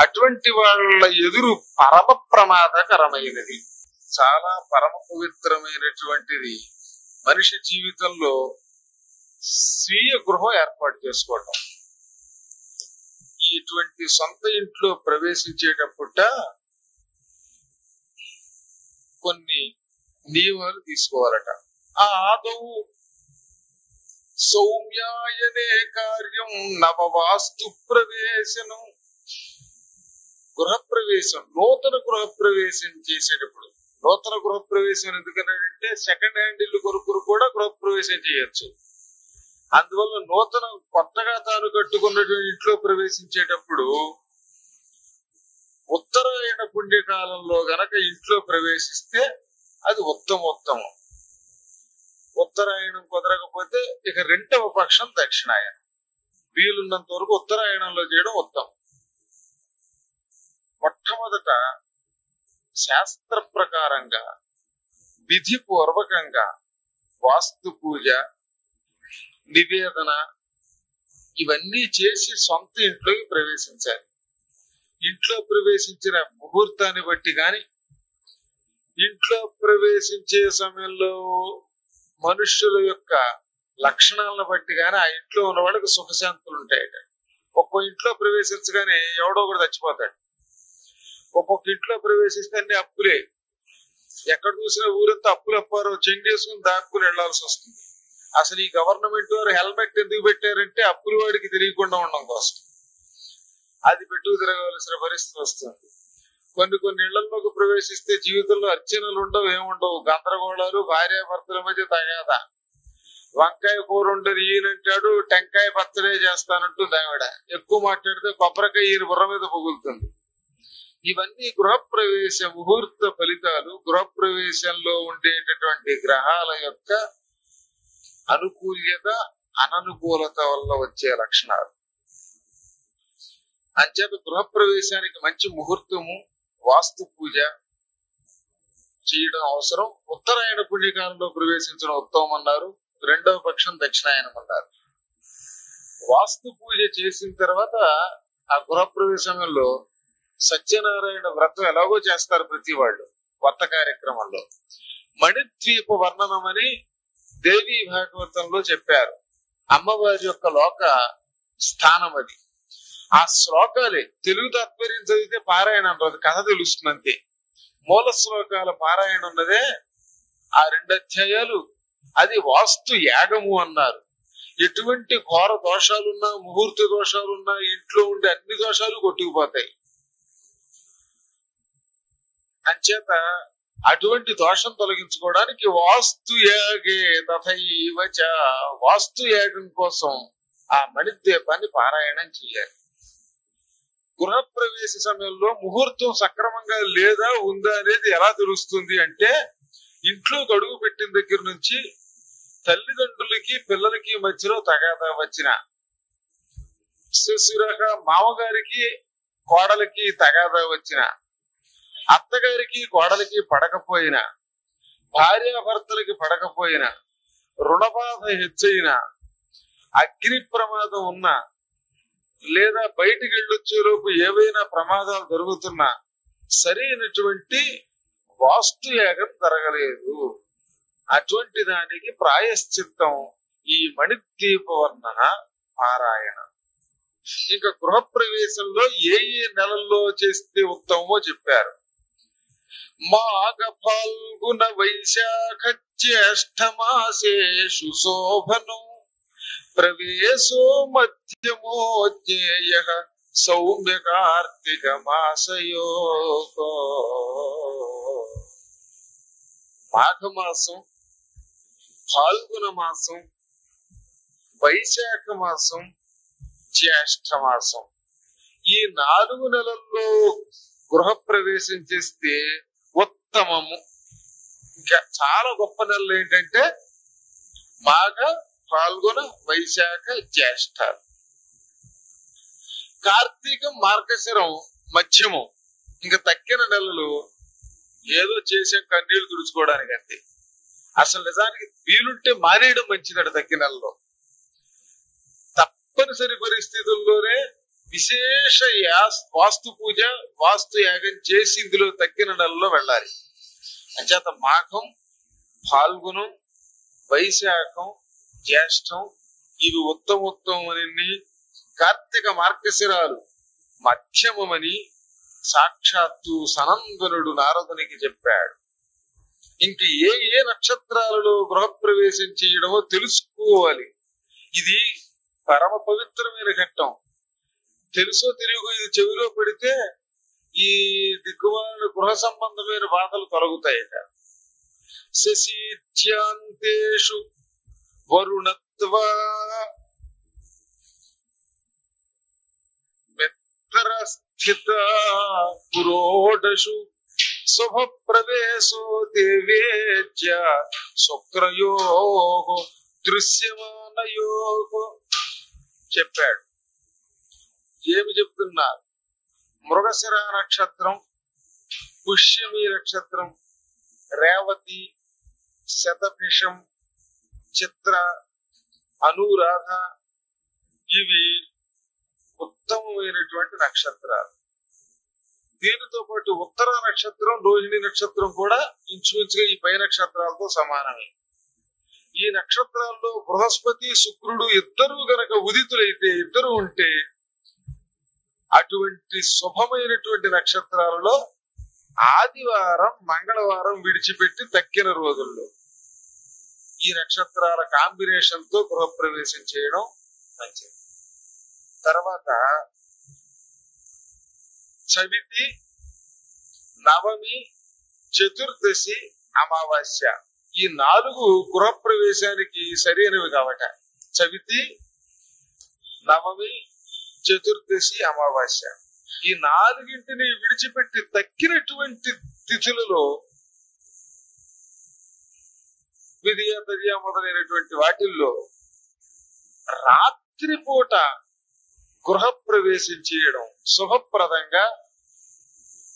అటువంటి వాళ్ళ ఎదురు పరమ ప్రమాదకరమైనది. చాలా పరమ పవిత్రమైనటువంటిది మనిషి జీవితంలో స్వీయ గృహం ఏర్పాటు చేసుకోవటం. ఇటువంటి సొంత ఇంట్లో ప్రవేశించేటప్పుట కొన్ని నియమాలు తీసుకోవాలట. ఆదౌ సౌమ్యాయనే కార్యం నవవాస్తు ప్రవేశనం. గృహప్రవేశం, నూతన గృహప్రవేశం చేసేటప్పుడు, నూతన గృహప్రవేశం ఎందుకన్నాడంటే సెకండ్ హ్యాండ్ ఇల్లు కొనుక్కుని కూడా గృహప్రవేశం చేయొచ్చు. అందువల్ల నూతన కొత్తగా తాను కట్టుకున్నటువంటి ఇంట్లో ప్రవేశించేటప్పుడు ఉత్తరాయణ పుణ్యకాలంలో గనక ఇంట్లో ప్రవేశిస్తే అది ఉత్తమోత్తమం. ఉత్తరాయణం కుదరకపోతే ఇక రెండవ పక్షం దక్షిణాయనం. వీలున్నంత వరకు ఉత్తరాయణంలో చేయడం ఉత్తమం. మొట్టమొదట శాస్త్ర ప్రకారంగా విధి పూర్వకంగా వాస్తు పూజ, నివేదన ఇవన్నీ చేసి సొంత ఇంట్లోకి ప్రవేశించాలి. ఇంట్లో ప్రవేశించిన ముహూర్తాన్ని బట్టి గాని, ఇంట్లో ప్రవేశించే సమయంలో మనుష్యుల యొక్క లక్షణాలను బట్టి గాని ఆ ఇంట్లో ఉన్న వాళ్ళకి సుఖశాంతులు ఉంటాయట. ఒక్కో ఇంట్లో ప్రవేశించగానే ఎవడో కూడా చచ్చిపోతాడు. ఒక్కొక్క ఇంట్లో ప్రవేశిస్తే అన్ని అప్పులే. ఎక్కడ చూసినా ఊరంతా అప్పులు అప్పారో చెంగేసుకుని దాక్కుని వెళ్లాల్సి వస్తుంది. అసలు ఈ గవర్నమెంట్ వారు హెల్మెట్ ఎందుకు పెట్టారంటే అప్పుల వాడికి తెలియకుండా ఉండడం కోసం. అది పెట్టుకు తిరగవలసిన పరిస్థితి వస్తుంది. కొన్ని ఇళ్లలోకి ప్రవేశిస్తే జీవితంలో అర్చనలు ఉండవు, ఏముండవు, గందరగోళాలు, భార్యాభర్తల మధ్య తగాదా. వంకాయ కూర ఉండదు ఈయనంటాడు, టెంకాయ పచ్చడే చేస్తానంటుంది ఆవిడ. ఎక్కువ మాట్లాడితే కొబ్బరికాయ ఈయన బుర్ర మీద పగులుతుంది. ఇవన్నీ గృహప్రవేశ ముహూర్త ఫలితాలు. గృహప్రవేశంలో ఉండేటటువంటి గ్రహాల యొక్క అనుకూల్యత, అననుకూలత వల్ల వచ్చే లక్షణాలు. అంచేత గృహప్రవేశానికి మంచి ముహూర్తము, వాస్తు పూజ చేయడం అవసరం. ఉత్తరాయణ పుణ్యకాలంలో ప్రవేశించడం ఉత్తమం అన్నారు. రెండవ పక్షం దక్షిణాయనం అన్నారు. వాస్తు పూజ చేసిన తర్వాత ఆ గృహప్రవేశంలో సత్యనారాయణ వ్రతం ఎలాగో చేస్తారు ప్రతి వాళ్ళు కొత్త కార్యక్రమంలో. మణిద్వీప వర్ణనం అని దేవి భాగవతంలో చెప్పారు. అమ్మవారి యొక్క లోక స్థానం అది. ఆ శ్లోకాలే తెలుగు తాత్పర్యం చదివితే పారాయణ అంటారు, కథ తెలుస్తుంది అంతే. మూల శ్లోకాల పారాయణ ఉన్నదే ఆ 2 అధ్యాయాలు. అది వాస్తు యాగము అన్నారు. ఎటువంటి ఘోర దోషాలున్నా, ముహూర్త దోషాలున్నా ఇంట్లో ఉండే అన్ని దోషాలు కొట్టుకుపోతాయి. అంచేత అటువంటి దోషం తొలగించుకోవడానికి వాస్తు యాగే తథైవచ, వాస్తు యాగం కోసం ఆ మణిద్వీపాన్ని పారాయణం చేయాలి. గృహప్రవేశ సమయంలో ముహూర్తం సక్రమంగా లేదా ఉందా అనేది ఎలా తెలుస్తుంది అంటే, ఇంట్లో గడుగు పెట్టిన దగ్గర నుంచి తల్లిదండ్రులకి పిల్లలకి మధ్యలో తగాదా వచ్చిన, శశురక మామగారికి కోడలకి తగాదా వచ్చిన, అత్తగారికి కోడలికి పడకపోయినా, భార్యాభర్తలకి పడకపోయినా, రుణబాధ హెచ్చైన, అగ్ని ప్రమాదం ఉన్నా, లేదా బయటికి వెళ్ళొచ్చేలోపు ఏవైనా ప్రమాదాలు జరుగుతున్నా సరైనటువంటి వాస్తు యాగం జరగలేదు. అటువంటి దానికి ప్రాయశ్చిత్తం ఈ మణిద్వీప వర్ణన పారాయణ. ఇంకా గృహప్రవేశంలో ఏ నెలల్లో చేస్తే ఉత్తమమో చెప్పారు. మాఘ ఫాల్గుణ వైశాఖ జ్యేష్ఠ మాసేషు శోభనం ప్రవేశో మధ్యమో జ్ఞేయ సౌమ్య కార్తీక మాసయో. మాఘమాసం, ఫాల్గుణ మాసం, వైశాఖ మాసం, జ్యేష్ఠ మాసం, ఈ 4 నెలల్లో గృహప్రవేశం చేస్తే ఉత్తమము. ఇంకా చాలా గొప్ప నెలలు ఏంటంటే మాఘ, ఫాల్గుణ, వైశాఖ, జ్యేష్ఠ. కార్తీకం, మార్గశిరం మధ్యమం. ఇంకా తక్కిన నెలలు ఏదో చేసే కన్నీళ్లు తుడుచుకోవడానికి అంతే. అసలు నిజానికి వీలుంటే మానేయడం మంచిదట. తక్కిన నెలలో తప్పనిసరి పరిస్థితుల్లోనే విశేష వాస్తు పూజ వాస్తు యాగం చేసి ఇందులో తగ్గిన నెలలో వెళ్ళాలి. అంచేత మాఘం, ఫాల్గుణం, వైశాఖం, జ్యేష్టం ఇవి ఉత్తమోత్తమని, కార్తీక మార్గశిరాలు మధ్యమమని సాక్షాత్తు సనందనుడు నారదునికి చెప్పాడు. ఇంక ఏ ఏ నక్షత్రాలలో గృహప్రవేశం చేయడమో తెలుసుకోవాలి. ఇది పరమ పవిత్రమైన ఘట్టం. తెలుసో తెలియకో ఇది చెవిలో పెడితే ఈ దిక్కుమాల గృహ సంబంధమైన బాధలు తొలగుతాయట. శశీత్యాంతేషు వరుణత్వా మిత్రస్థిత పురోడషు శుభ ప్రవేశో దేవేజ్య శుక్రయో దృశ్యమానయో చెప్పాడు. ఏమి చెప్తున్నారు? మృగశిర నక్షత్రం, పుష్యమి నక్షత్రం, రేవతి, శతభిషం, చిత్ర, అనురాధ ఇవి ఉత్తమమైనటువంటి నక్షత్రాలు. దీనితో పాటు ఉత్తర నక్షత్రం, రోహిణి నక్షత్రం కూడా ఇంచుమించుగా ఈ పై నక్షత్రాలతో సమానమే. ఈ నక్షత్రాల్లో బృహస్పతి, శుక్రుడు ఇద్దరు గనక ఉదితులైతే, ఇద్దరు ఉంటే అటువంటి శుభమైనటువంటి నక్షత్రాలలో ఆదివారం, మంగళవారం విడిచిపెట్టి తక్కిన రోజుల్లో ఈ నక్షత్రాల కాంబినేషన్ తో గృహప్రవేశం చేయడం మంచిది. తర్వాత చవితి, నవమి, చతుర్దశి, అమావాస్య ఈ 4 గృహప్రవేశానికి సరైనవి కావట. చవితి, నవమి, చతుర్దశి, అమావాస్య ఈ 4ంటిని విడిచిపెట్టి తక్కినటువంటి తిథులలో విధియ తదియ మొదలైనటువంటి వాటిల్లో రాత్రిపూట గృహప్రవేశం చేయడం శుభప్రదంగా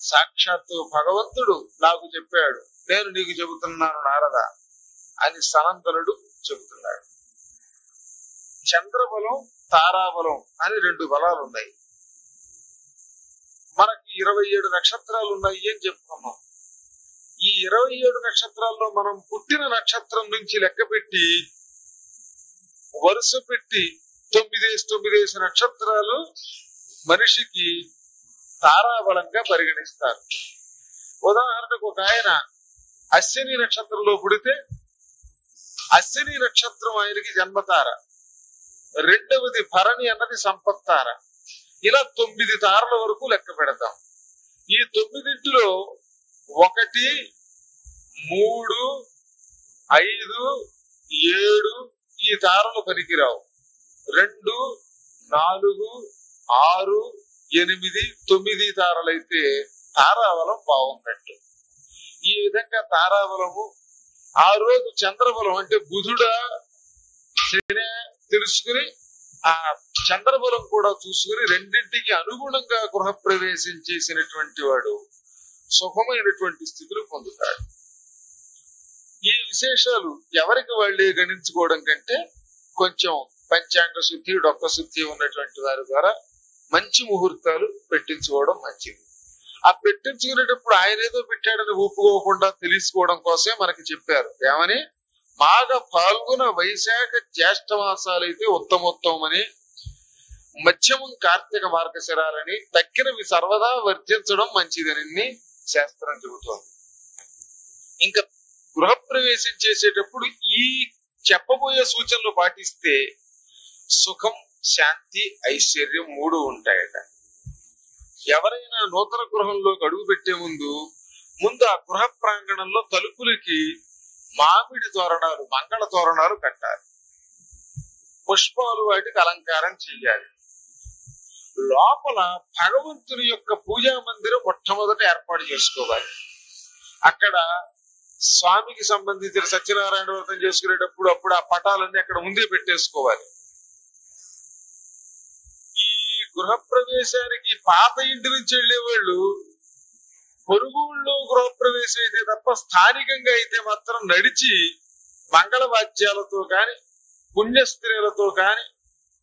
సాక్షాత్తు భగవంతుడు నాకు చెప్పాడు, నేను నీకు చెబుతున్నాను నారద అని సనందనుడు చెబుతున్నాడు. చంద్రబలం, తారాబలం అని 2 బలాలు ఉన్నాయి. మనకి 27 నక్షత్రాలు ఉన్నాయి అని చెప్పుకున్నాం. ఈ 27 నక్షత్రాల్లో మనం పుట్టిన నక్షత్రం నుంచి లెక్క పెట్టి వరుస పెట్టి 9 నక్షత్రాలు మనిషికి తారాబలంగా పరిగణిస్తారు. ఉదాహరణకు ఒక ఆయన అశ్విని నక్షత్రంలో పుడితే అశ్విని నక్షత్రం ఆయనకి జన్మతార, రెండవది భరణి అన్నది సంపత్తార. ఇలా 9 తారల వరకు లెక్క పెడతాం. ఈ 9ంటిలో 1, 3, 5, 7 ఈ తారలు పనికిరావు. 2, 4, 6, 8, 9 తారలైతే తారాబలం బాగున్నట్టు. ఈ విధంగా తారాబలము ఆ రోజు చంద్రబలం అంటే బుధుడా శని తెలుసుకుని ఆ చంద్రబలం కూడా చూసుకుని రెండింటికి అనుగుణంగా గృహప్రవేశం చేసినటువంటి వాడు సుఖమైనటువంటి స్థితులు పొందుతాడు. ఈ విశేషాలు ఎవరికి వాళ్ళే గణించుకోవడం కంటే కొంచెం పంచాంగ శుద్ధి, డొక్క శుద్ధి ఉన్నటువంటి వారి ద్వారా మంచి ముహూర్తాలు పెట్టించుకోవడం మంచిది. ఆ పెట్టించుకునేటప్పుడు ఆయన ఏదో పెట్టాడని ఒప్పుకోకుండా తెలుసుకోవడం కోసమే మనకి చెప్పారు. ఏమని? మాఘ, ఫాల్గుణ, వైశాఖ, జ్యేష్ఠ మాసాలైతే ఉత్తమోత్తమని, మధ్యమం కార్తీక మార్గశిరాలని, తక్కినవి సర్వదా వర్జించడం మంచిదని శాస్త్రం చెబుతోంది. ఇంకా గృహప్రవేశం చేసేటప్పుడు ఈ చెప్పబోయే సూచనలు పాటిస్తే సుఖం, శాంతి, ఐశ్వర్యం 3 ఉంటాయట. ఎవరైనా నూతన గృహంలోకి అడుగు పెట్టే ముందు ఆ గృహ ప్రాంగణంలో తలుపులకి మామిడి తోరణాలు, మంగళ తోరణాలు కట్టాలి. పుష్పాలు వాటికి అలంకారం చెయ్యాలి. లోపల భగవంతుని యొక్క పూజా మందిరం మొట్టమొదట ఏర్పాటు చేసుకోవాలి. అక్కడ స్వామికి సంబంధించిన సత్యనారాయణ వ్రతం చేసుకునేటప్పుడు అప్పుడు ఆ పటాలన్నీ అక్కడ ముందే పెట్టేసుకోవాలి. ఈ గృహప్రవేశానికి పాత ఇంటి నుంచి వెళ్లే వాళ్ళు పొరుగుళ్ళో గృహప్రవేశం అయితే తప్ప స్థానికంగా అయితే మాత్రం నడిచి మంగళవాద్యాలతో కాని, పుణ్య స్త్రీలతో కాని,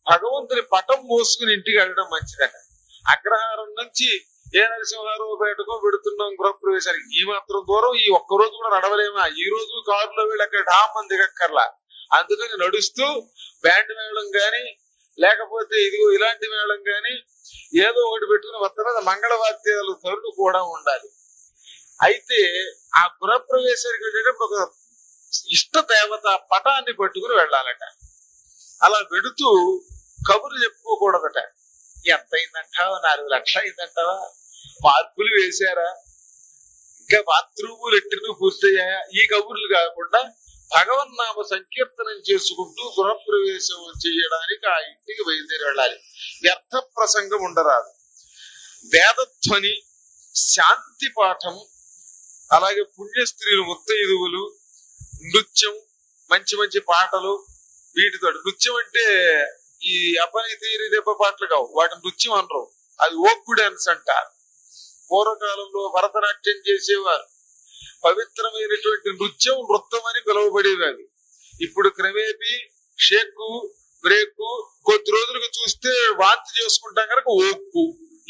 భగవంతుని పటం మోసుకుని ఇంటికి వెళ్ళడం మంచిదట. అగ్రహారం నుంచి ఏ నరసింహారావు బయటకో పెడుతున్నాం గృహప్రవేశానికి, ఈ మాత్రం దూరం ఈ ఒక్క రోజు కూడా నడవలేమా? ఈ రోజు కారులో వెళ్ళి అక్కడ ఢామ్మని దిగక్కర్లా. అందుకని నడుస్తూ బ్యాండ్ మేళం గాని లేకపోతే ఇదిగో ఇలాంటి మేళం గాని ఏదో ఒకటి పెట్టుకుని మొత్తం మీద మంగళవాద్యాలు తరులు కూడా ఉండాలి. అయితే ఆ గృహప్రవేశానికి వెళ్ళేటప్పుడు ఒక ఇష్ట దేవత పటాన్ని పట్టుకుని వెళ్ళాలట. అలా వెడుతూ కబుర్లు చెప్పుకోకూడదట. ఎంత అయిందంటావా? 4 లక్షలు అయిందంటావా? మార్పులు వేశారా? ఇంకా బాత్రూము లెట్రిన్ పూర్తయ్యాయా? ఈ కబుర్లు కాకుండా భగవన్నామ సంకీర్తనం చేసుకుంటూ గృహప్రవేశం చేయడానికి ఆ ఇంటికి బయలుదేరి వెళ్ళాలి. వ్యర్థ ప్రసంగం ఉండరాదు. వేదధ్వని, శాంతి పాఠం, అలాగే పుణ్యస్త్రీలు, ముత్తైదువులు, నృత్యం, మంచి మంచి పాటలు, వీటితో నృత్యం అంటే ఈ అపని తీరి దెబ్బ పాటలు కావు, వాటి నృత్యం అనరు, అది ఓక్ డాన్స్ అంటారు. పూర్వకాలంలో భరతనాట్యం చేసేవారు. పవిత్రమైనటువంటి నృత్యం నృత్యం అని పిలువబడేవి అవి. ఇప్పుడు క్రమేపీ షేకు, బ్రేకు, కొద్ది రోజులకు చూస్తే వాంతి చేసుకుంటాం కనుక ఓక్కు,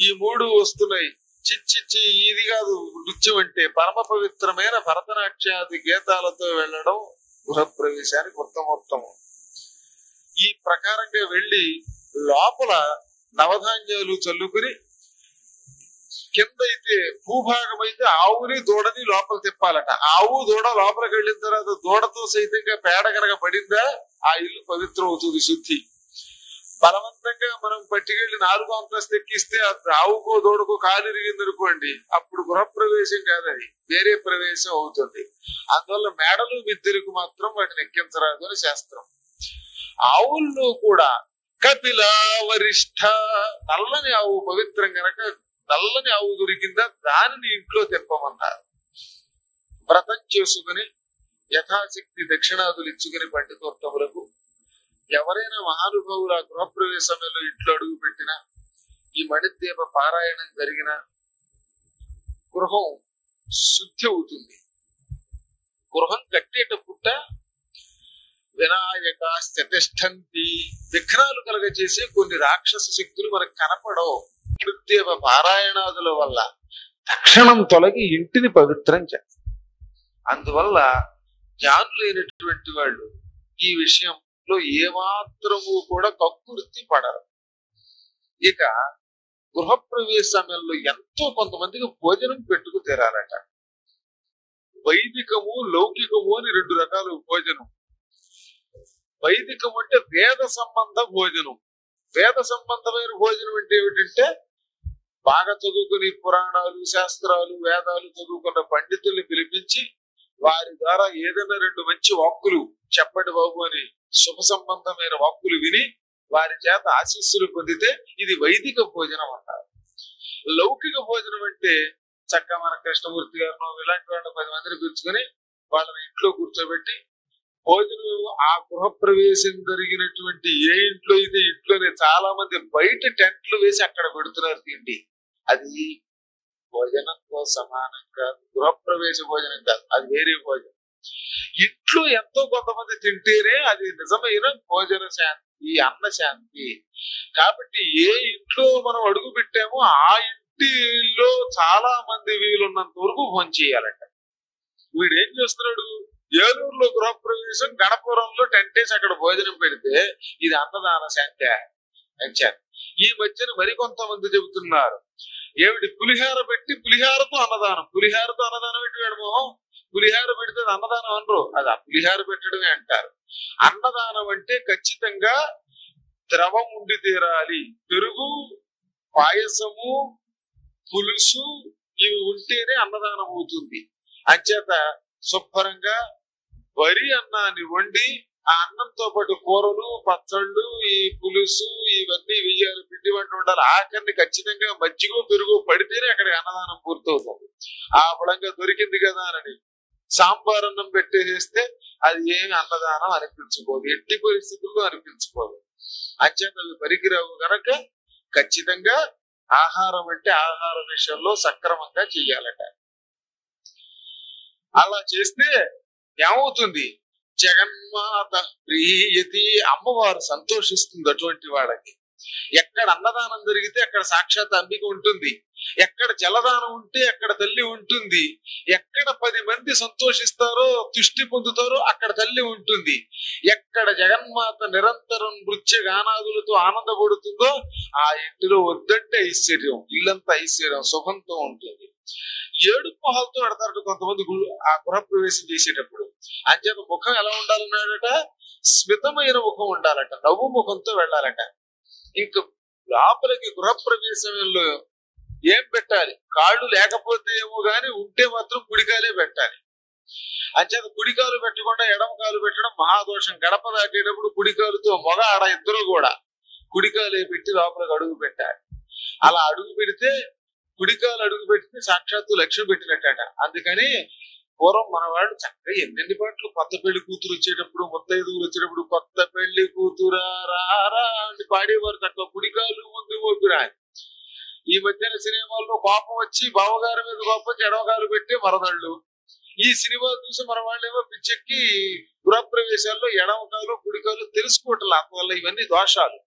ఈ 3 వస్తున్నాయి. చిచ్చి ఇది కాదు నృత్యం అంటే. పరమ పవిత్రమైన భరతనాట్యాది గీతాలతో వెళ్ళడం గృహప్రవేశానికి ఉత్తమోత్తమం. ఈ ప్రకారంగా వెళ్లి లోపల నవధాన్యాలు చల్లుకుని, కింద అయితే భూభాగం అయితే ఆవుని దూడని లోపల తిప్పాలట. ఆవు దూడ లోపలికి వెళ్ళిన తర్వాత దూడతో సైతంగా పేడ కనుక పడిందా ఆ ఇల్లు పవిత్రం అవుతుంది, శుద్ధి. బలవంతంగా మనం పట్టుకెళ్ళి 4వ అంతస్తు ఎక్కిస్తే ఆవుకో దూడకో కాలు ఇరిగింది అనుకోండి, అప్పుడు గృహప్రవేశం కాదని వేరే ప్రవేశం అవుతుంది. అందువల్ల మేడలు మిద్దెలకు మాత్రం వాటిని ఎక్కించరాదు అని శాస్త్రం. ఆవుల్లో కూడా కపిల వరిష్ఠ, నల్లని ఆవు పవిత్రం గనక నల్లని ఆవు దొరికిందా దానిని ఇంట్లో తెప్పమన్నారు. వ్రతం చేసుకుని యథాశక్తి దక్షిణాదులు ఇచ్చుకుని పండితోత్తములకు ఎవరైనా మహానుభావులు ఆ గృహప్రవేశ సమయంలో ఇంట్లో అడుగు పెట్టినా, ఈ మణిద్వీప పారాయణం జరిగిన గృహం శుద్ధి అవుతుంది. గృహం కట్టేటప్పుట వినాయక స్థితిష్టంతి, విఘ్నాలు కలగ చేసే కొన్ని రాక్షస శక్తులు మనకు కనపడవు. మణిద్వీప పారాయణాదుల వల్ల తక్షణం తొలగి ఇంటిని పవిత్రం చేస్తారు. అందువల్ల జ్ఞానులైనటువంటి వాళ్ళు ఈ విషయంలో ఏమాత్రము కూడా కక్కుర్తి పడరు. ఇక గృహప్రవేశ సమయంలో ఎంతో కొంతమందికి భోజనం పెట్టుకు తీరారట. వైదికము, లౌకికము అని 2 రకాల భోజనం. వైదికం అంటే వేద సంబంధ భోజనం. వేద సంబంధమైన భోజనం అంటే ఏమిటంటే, బాగా చదువుకుని పురాణాలు, శాస్త్రాలు, వేదాలు చదువుకున్న పండితుల్ని పిలిపించి వారి ద్వారా ఏదైనా 2 మంచి వాక్కులు చెప్పండి బాబు అని శుభ సంబంధమైన వాక్కులు విని వారి చేత ఆశీస్సులు పొందితే ఇది వైదిక భోజనం అంటారు. లౌకిక భోజనం అంటే చక్కగా మన కృష్ణమూర్తి గారినో ఇలాంటి వాళ్ళ 10 మందిని పిలుచుకొని వాళ్ళని ఇంట్లో కూర్చోబెట్టి భోజనం, ఆ గృహప్రవేశం జరిగినటువంటి ఏ ఇంట్లో అయితే ఇంట్లోనే చాలా మంది బయట టెంట్లు వేసి అక్కడ పెడుతున్నారు తిండి. అది భోజనంతో సమానం కాదు, గృహప్రవేశ భోజనం కాదు, అది వేరే భోజనం. ఇంట్లో ఎంతో కొంతమంది తింటేనే అది నిజమైన భోజన శాంతి, అన్న శాంతి. కాబట్టి ఏ ఇంట్లో మనం అడుగు పెట్టామో ఆ ఇంటిలో చాలా మంది వీలున్నంత వరకు భోజనం చేయాలంట. వీడేం చేస్తున్నాడు, ఏలూరులో గృహప్రవేశం, గణపురంలో టెంట్ వేసి అక్కడ భోజనం పెడితే ఇది అన్నదాన శాంతి అంచారు. ఈ మధ్యన మరికొంతమంది చెబుతున్నారు, ఏమిటి పులిహార పెట్టి పులిహారతో అన్నదానం. పులిహారతో అన్నదానం పెట్టి వేయడమో, పులిహార పెడితే అన్నదానం అనరు, అది ఆ పులిహార పెట్టడమే అంటారు. అన్నదానం అంటే ఖచ్చితంగా ద్రవం ఉండి తీరాలి. పెరుగు, పాయసము, పులుసు ఇవి ఉంటేనే అన్నదానం అవుతుంది. అంచేత శుభ్రంగా వరి అన్నాన్ని వండి ఆ అన్నంతో పాటు కూరలు, పచ్చళ్ళు, ఈ పులుసు ఇవన్నీ వెయ్యాలి, పిండి వంట ఉండాలి. ఆఖరిని ఖచ్చితంగా మజ్జిగో పెరుగు పడితేనే అక్కడ అన్నదానం పూర్తవుతుంది. ఆ బలంగా దొరికింది కదా అని సాంబార్ అన్నం పెట్టేసేస్తే అది ఏమి అన్నదానం అనిపించుకోదు, ఎట్టి పరిస్థితుల్లో అనిపించుకోదు. అంచేత అవి పనికిరావు కనుక ఖచ్చితంగా ఆహారం అంటే ఆహార విషయంలో సక్రమంగా చెయ్యాలట. అలా చేస్తే ఏమవుతుంది, జగన్మాత ప్రీయతి, అమ్మవారు సంతోషిస్తుంది అటువంటి వాళ్ళకి. ఎక్కడ అన్నదానం జరిగితే అక్కడ సాక్షాత్ అంబిక ఉంటుంది, ఎక్కడ జలదానం ఉంటే అక్కడ తల్లి ఉంటుంది, ఎక్కడ 10 మంది సంతోషిస్తారో తుష్టి పొందుతారో అక్కడ తల్లి ఉంటుంది, ఎక్కడ జగన్మాత నిరంతరం నృత్య గానాదులతో ఆనందపడుతుందో ఆ ఇంటిలో వద్దంటే ఐశ్వర్యం, ఇల్లంతా ఐశ్వర్యం సుఖంతో ఉంటుంది. 7 మొహాలతో పెడతారట కొంతమంది ఆ గృహప్రవేశం చేసేటప్పుడు. అంచేత ముఖం ఎలా ఉండాలన్నాడట, స్మితమైన ముఖం ఉండాలట, నవ్వు ముఖంతో వెళ్ళాలట. ఇంక లోపలికి గృహప్రవేశంలో ఏం పెట్టాలి, కాళ్ళు లేకపోతే ఏమో గాని ఉంటే మాత్రం కుడికాలే పెట్టాలి. అంచేత కుడికాలు పెట్టకుండా ఎడమ కాలు పెట్టడం మహాదోషం. గడప దాటేటప్పుడు కుడికాలుతో మగ ఆడ ఇద్దరు కూడా కుడికాలే పెట్టి లోపలికి అడుగు పెట్టాలి. అలా అడుగు పెడితే, కుడికాలు అడుగు పెడితే సాక్షాత్తు లక్ష్మి పెట్టినట్టట. అందుకని పూర్వం మన వాళ్ళు చక్కగా ఎన్నెన్ని పాటలు, కొత్త పెళ్లి కూతురు వచ్చేటప్పుడు, ముత్తైదుగురు వచ్చేటప్పుడు కొత్త పెళ్లి కూతురా రారా అని పాడేవారు. తక్కువ కుడికాలు ముందు ఓపిరా. ఈ మధ్యన సినిమాల్లో కోపం వచ్చి బావగారి మీద కోపం వచ్చి ఎడవగాలు పెట్టే మరదళ్ళు. ఈ సినిమా చూసి మన వాళ్ళేమో పిచ్చెక్కి గృహప్రవేశాల్లో ఎడమకాలు కుడికాలు తెలుసుకోవట్లే. అందువల్ల ఇవన్నీ దోషాలు,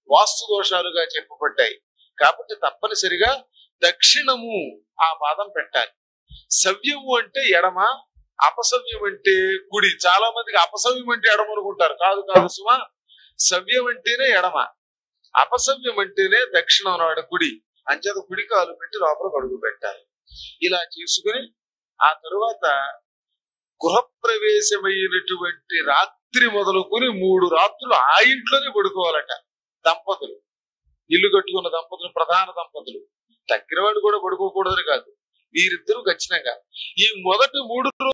వాస్తు దోషాలుగా చెప్పబడ్డాయి. కాబట్టి తప్పనిసరిగా దక్షిణము ఆ పాదం పెట్టాలి. సవ్యము అంటే ఎడమ, అపసవ్యం అంటే కుడి. చాలా మందికి అపసవ్యం అంటే ఎడమ అనుకుంటారు. కాదు కాదు సుమా, సవ్యం అంటేనే ఎడమ, అపసవ్యం అంటేనే దక్షిణం అన్నాడు కుడి. అంచేత కుడి కాలు పెట్టి లోపల అడుగు పెట్టాలి. ఇలా చేసుకుని ఆ తరువాత గృహప్రవేశమైనటువంటి రాత్రి మొదలుకొని 3 రాత్రులు ఆ ఇంట్లోనే పడుకోవాలట దంపతులు. ఇల్లు కట్టుకున్న దంపతులు, ప్రధాన దంపతులు. తగ్గినవాడు కూడా పడుకోకూడదని కాదు, వీరిద్దరూ ఖచ్చితంగా ఈ మొదటి 3